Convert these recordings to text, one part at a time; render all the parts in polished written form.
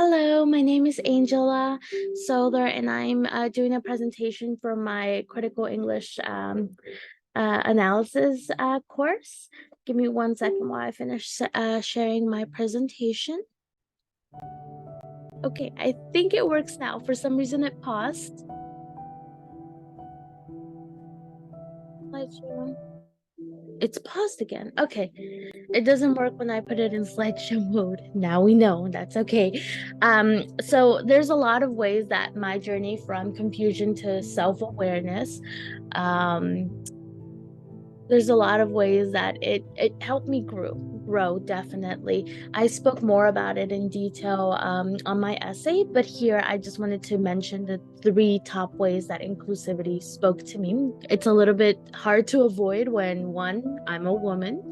Hello, my name is Angela Solar, and I'm doing a presentation for my critical English analysis course. Give me 1 second while I finish sharing my presentation. Okay, I think it works now. For some reason, it paused. Slideshow. It's paused again. Okay. It doesn't work when I put it in slideshow mode. Now we know that's okay. So there's a lot of ways that my journey from confusion to self-awareness, um, there's a lot of ways that it helped me grow definitely. I spoke more about it in detail on my essay, but here I just wanted to mention the three top ways that inclusivity spoke to me. It's a little bit hard to avoid when one, I'm a woman,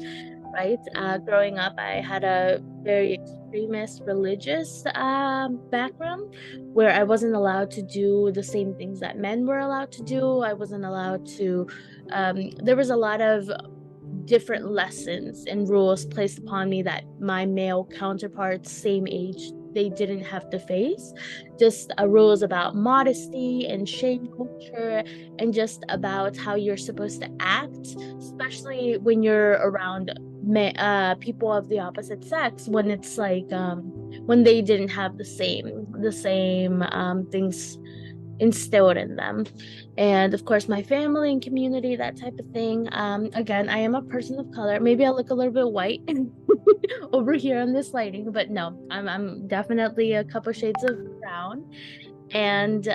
right? Growing up, I had a very extremist religious background where I wasn't allowed to do the same things that men were allowed to do. I wasn't allowed to, there was a lot of different lessons and rules placed upon me that my male counterparts, same age, they didn't have to face. Just rules about modesty and shame culture, and just about how you're supposed to act, especially when you're around people of the opposite sex. When it's like when they didn't have the same things instilled in them. And of course, my family and community, that type of thing. Again, I am a person of color. Maybe I look a little bit white over here on this lighting, but no, I'm definitely a couple shades of brown. And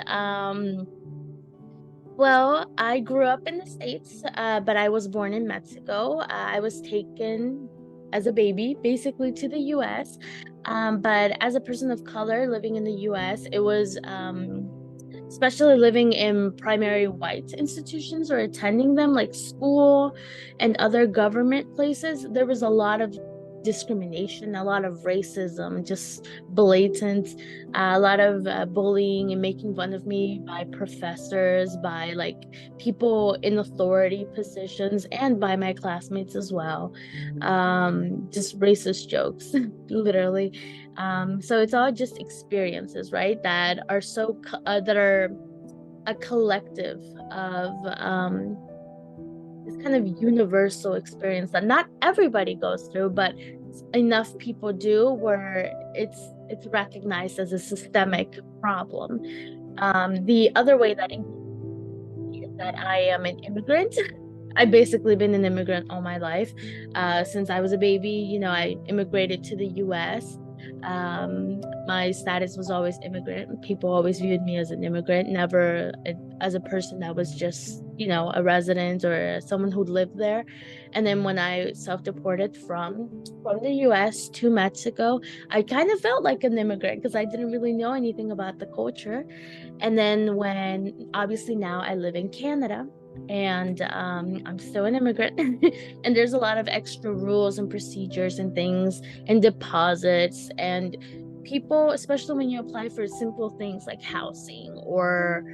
well, I grew up in the States, but I was born in Mexico. I was taken as a baby, basically, to the US. But as a person of color living in the US, it was especially living in primary white institutions or attending them like school and other government places, there was a lot of discrimination, a lot of racism, just blatant, a lot of bullying and making fun of me by professors, by like people in authority positions, and by my classmates as well. Just racist jokes, literally. So it's all just experiences, right? That are a collective of this kind of universal experience that not everybody goes through, but enough people do where it's recognized as a systemic problem. The other way that is that I am an immigrant. I've basically been an immigrant all my life. Since I was a baby, I immigrated to the US. My status was always immigrant. People always viewed me as an immigrant, never as a person that was just, a resident or someone who lived there. And then when I self-deported from the US to Mexico, I kind of felt like an immigrant because I didn't really know anything about the culture. And then when obviously now I live in Canada, and I'm still an immigrant, and there's a lot of extra rules and procedures and things and deposits, and people, especially when you apply for simple things like housing or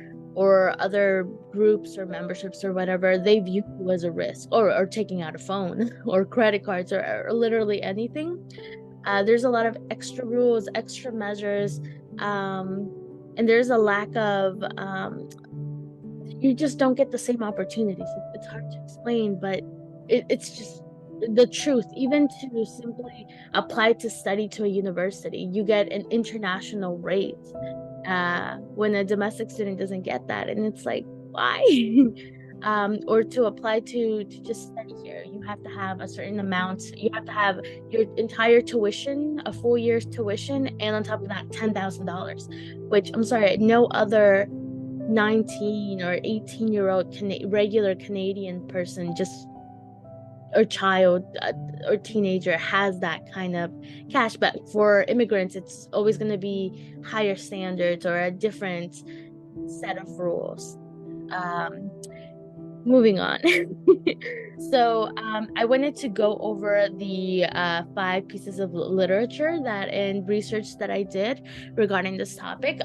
other groups or memberships or whatever, they view you as a risk, or taking out a phone or credit cards or literally anything. There's a lot of extra rules, extra measures, um, and there's a lack of you just don't get the same opportunities. It's hard to explain, but it's just the truth. Even to simply apply to study to a university, you get an international rate when a domestic student doesn't get that, and it's like, why? Or to apply to just study here, you have to have a certain amount. You have to have your entire tuition, a full year's tuition, and on top of that, $10,000, which I'm sorry, no other 19 or 18-year-old regular Canadian person, just or child or teenager, has that kind of cash. But for immigrants, it's always going to be higher standards or a different set of rules. um, Moving on. So I wanted to go over the 5 pieces of literature that and research that I did regarding this topic.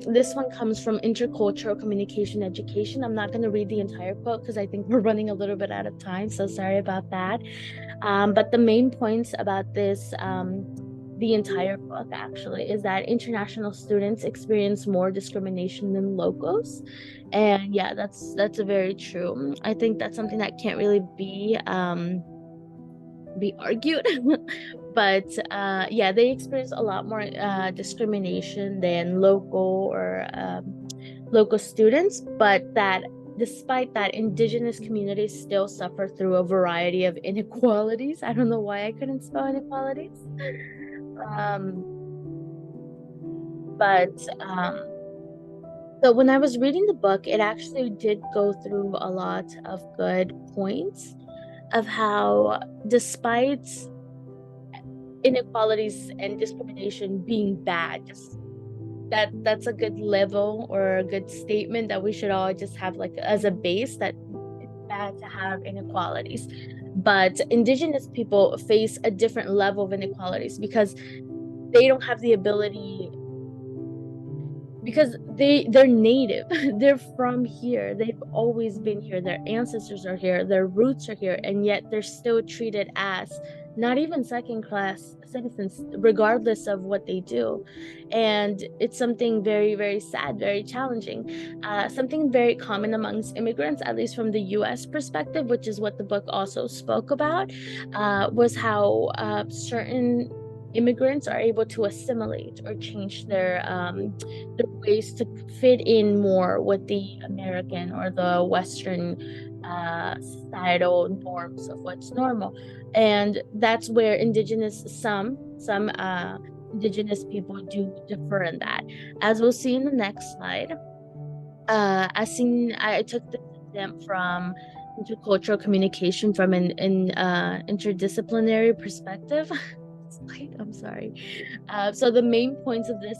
This one comes from Intercultural Communication Education. I'm not going to read the entire quote because I think we're running a little bit out of time, so sorry about that. But the main points about the entire book actually, is that international students experience more discrimination than locals. And yeah, that's very true. I think that's something that can't really be argued. But yeah, they experience a lot more discrimination than local students, but that despite that, indigenous communities still suffer through a variety of inequalities. I don't know why I couldn't spell inequalities. um but so when I was reading the book, it actually did go through a lot of good points of how, despite inequalities and discrimination being bad, just that's a good level or a good statement that we should all just have like as a base, that it's bad to have inequalities. But indigenous people face a different level of inequalities because they don't have the ability, because they're native. They're from here, they've always been here, their ancestors are here, their roots are here, and yet they're still treated as not even second class citizens regardless of what they do. And it's something very, very sad, very challenging. Something very common amongst immigrants, at least from the US perspective, which is what the book also spoke about, was how certain immigrants are able to assimilate or change their ways to fit in more with the American or the Western societal norms of what's normal. And that's where some indigenous people do differ in that. As we'll see in the next slide, I took this exam from intercultural communication from an interdisciplinary perspective. I'm sorry. So the main points of this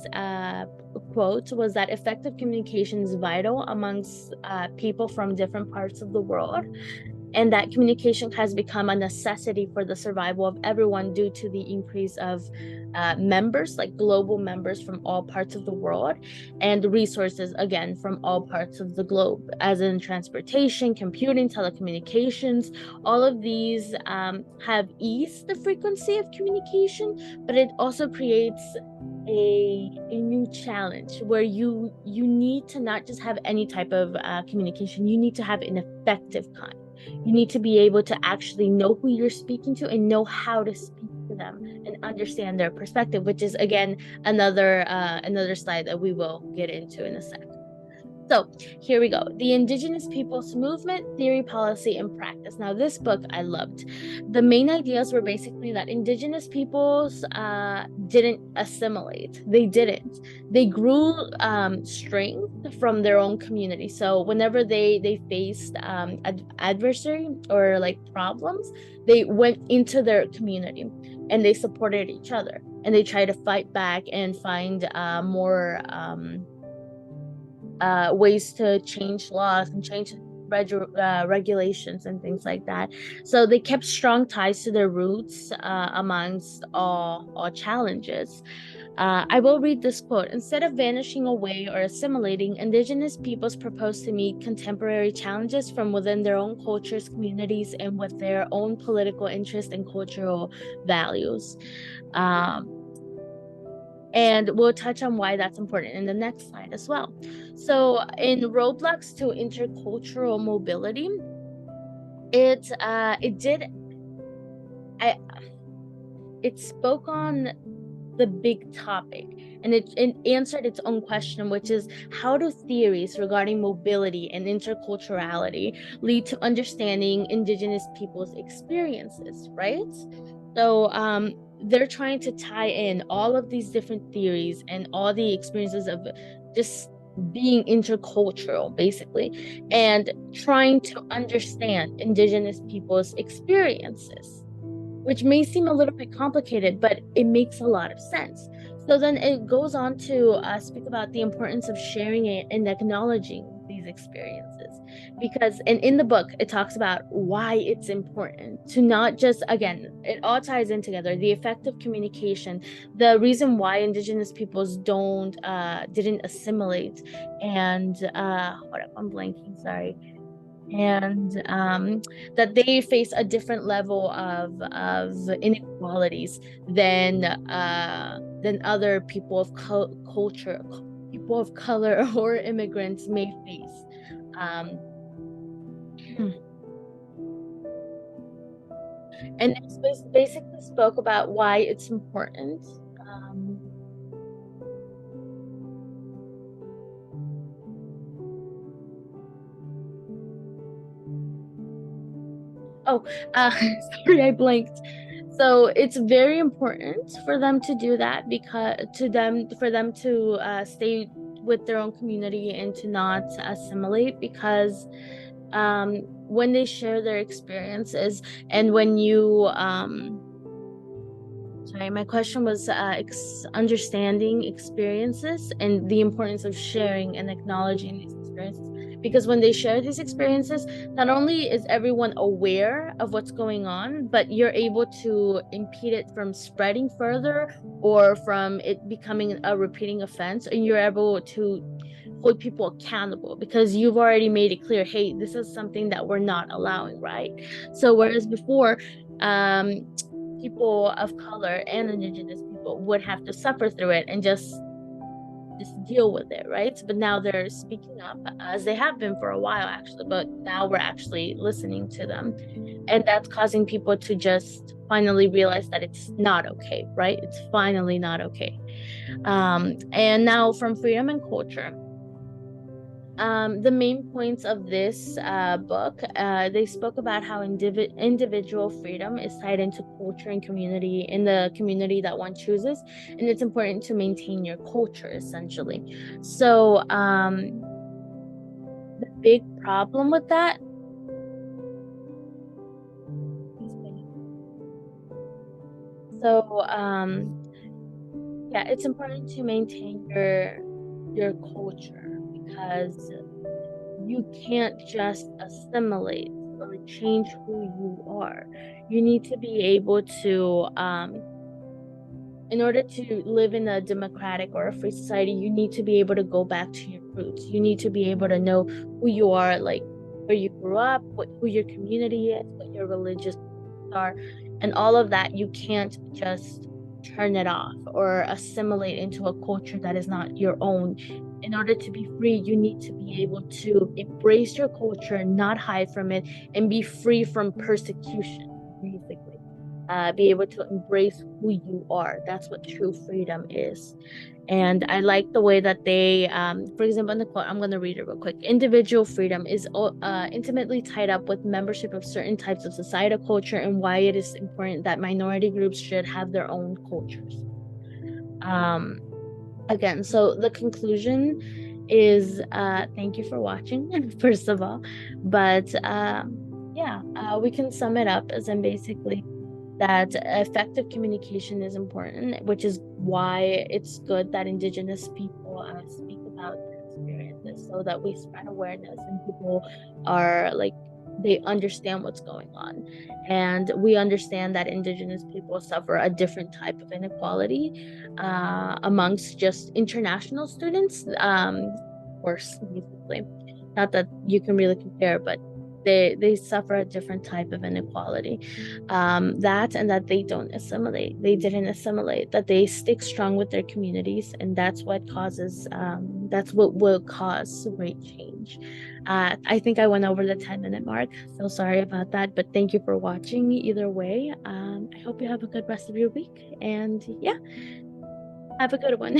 quote was that effective communication is vital amongst people from different parts of the world, and that communication has become a necessity for the survival of everyone due to the increase of members, like global members from all parts of the world, and resources, again, from all parts of the globe, as in transportation, computing, telecommunications. All of these have eased the frequency of communication, but it also creates a new challenge where you need to not just have any type of communication, you need to have an effective kind. You need to be able to actually know who you're speaking to and know how to speak to them and understand their perspective, which is again another slide that we will get into in a sec. So here we go. The Indigenous Peoples Movement, Theory, Policy, and Practice. Now, this book I loved. The main ideas were basically that Indigenous peoples didn't assimilate. They didn't. They grew strength from their own community. So whenever they faced adversary or like problems, they went into their community and they supported each other. And they tried to fight back and find more ways to change laws and change regulations and things like that. So they kept strong ties to their roots amongst all challenges. I will read this quote. Instead of vanishing away or assimilating, Indigenous peoples propose to meet contemporary challenges from within their own cultures, communities, and with their own political interests and cultural values. And we'll touch on why that's important in the next slide as well. So in Roadblocks to Intercultural Mobility, it spoke on the big topic, and it answered its own question, which is, how do theories regarding mobility and interculturality lead to understanding Indigenous people's experiences, right? So they're trying to tie in all of these different theories and all the experiences of just being intercultural, basically, and trying to understand Indigenous people's experiences, which may seem a little bit complicated, but it makes a lot of sense. So then it goes on to speak about the importance of sharing it and acknowledging these experiences. Because, and in the book, it talks about why it's important to not just, again, it all ties in together, the effective communication, the reason why Indigenous peoples didn't assimilate, and hold up, I'm blanking, sorry. and that they face a different level of inequalities than other people of culture, people of color, or immigrants may face. Um, and it basically spoke about why it's important. Um, oh, sorry, I blanked. So it's very important for them to do that, because for them to stay with their own community and to not assimilate, because when they share their experiences, and when you sorry, my question was understanding experiences and the importance of sharing and acknowledging these experiences. Because when they share these experiences, not only is everyone aware of what's going on, but you're able to impede it from spreading further, or from it becoming a repeating offense, and you're able to hold people accountable because you've already made it clear, hey, this is something that we're not allowing, right? So whereas before, people of color and indigenous people would have to suffer through it and just deal with it, right? But now they're speaking up, as they have been for a while actually, but now we're actually listening to them, and that's causing people to just finally realize that it's not okay, right? It's finally not okay. And now, from Freedom and Culture, the main points of this book, they spoke about how individual freedom is tied into culture and community in the community that one chooses, and it's important to maintain your culture, essentially. So the big problem with that, so yeah, it's important to maintain your culture, because you can't just assimilate or change who you are. You need to be able to, in order to live in a democratic or a free society, you need to be able to go back to your roots. You need to be able to know who you are, like where you grew up, who your community is, what your religious are, and all of that. You can't just turn it off or assimilate into a culture that is not your own. In order to be free, you need to be able to embrace your culture, not hide from it, and be free from persecution, basically. Be able to embrace who you are. That's what true freedom is. And I like the way that they, for example, in the quote, I'm going to read it real quick. Individual freedom is intimately tied up with membership of certain types of societal culture, and why it is important that minority groups should have their own cultures. Again, so the conclusion is, thank you for watching, first of all. But yeah, we can sum it up as in basically that effective communication is important, which is why it's good that Indigenous people speak about their experiences, so that we spread awareness and people are like, they understand what's going on. And we understand that Indigenous people suffer a different type of inequality amongst just international students. Worse, basically. Not that you can really compare, but they suffer a different type of inequality. That, and that they didn't assimilate, that they stick strong with their communities, and that's what will cause great change. I think I went over the 10-minute mark, so sorry about that, but thank you for watching either way. I hope you have a good rest of your week, and yeah, have a good one.